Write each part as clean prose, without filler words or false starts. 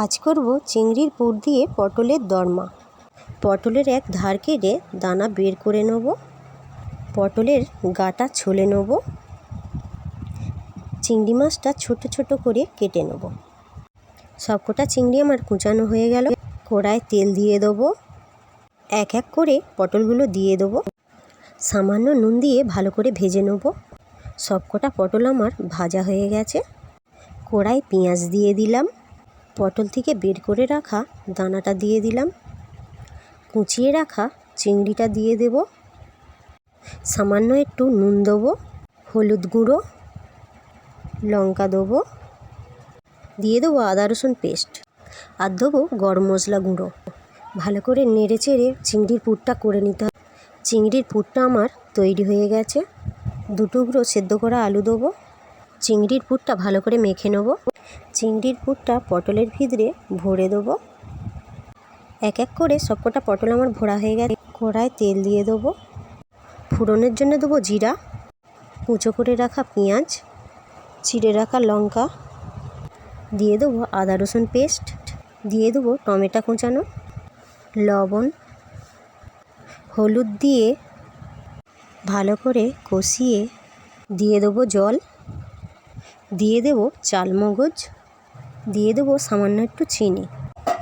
আজ করব চিংড়ির পুর দিয়ে পটলের দরমা। পটলের এক ধার কেটে দানা বের করে নেব। পটলের গাটা ছুলে নেব। চিংড়ি মাছটা ছোট ছোট করে কেটে নেব। সবকটা চিংড়ি আমার কুচানো হয়ে গেল। কড়ায় তেল দিয়ে দেবো। এক এক করে পটলগুলো দিয়ে দেবো। সামান্য নুন দিয়ে ভালো করে ভেজে নেব। সবকটা পটল আমার ভাজা হয়ে গেছে। কড়ায় পেঁয়াজ দিয়ে দিলাম। পটল থেকে বের করে রাখা দানাটা দিয়ে দিলাম। কুচিয়ে রাখা চিংড়িটা দিয়ে দেব। সামান্য একটু নুন দেবো, হলুদ গুঁড়ো, লঙ্কা দেবো, দিয়ে দেবো আদা রসুন পেস্ট, আর দেবো গরম মশলা গুঁড়ো। ভালো করে নেড়ে চেড়ে চিংড়ির পুরটা করে নিতে হবে। চিংড়ির পুরটা আমার তৈরি হয়ে গেছে। দুটুকরো সেদ্ধ করা আলু দেবো। চিংড়ির পুরটা ভালো করে মেখে নেব। চিংড়ির পুরটা পটলের ভিতরে ভরে দেবো। এক এক করে সবকটা পটল আমার ভরা হয়ে গেছে। কড়ায় তেল দিয়ে দেবো। ফোড়নের জন্য দেবো জিরা, কুচো করে রাখা পেঁয়াজ, চিড়ে রাখা লঙ্কা, দিয়ে দেবো আদা রসুন পেস্ট, দিয়ে দেবো টমেটো কুচানো, লবণ, হলুদ দিয়ে ভালো করে কষিয়ে দিয়ে দেবো জল, দিয়ে দেবো চালমগজ, দিয়ে দেবো সামান্য একটু চিনি।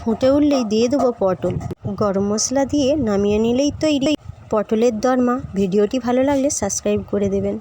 ফুটে উঠলেই দিয়ে দেবো পটল। গরম মশলা দিয়ে নামিয়ে নিলেই তৈরি পটলের দরমা। ভিডিওটি ভালো লাগলে সাবস্ক্রাইব করে দেবেন।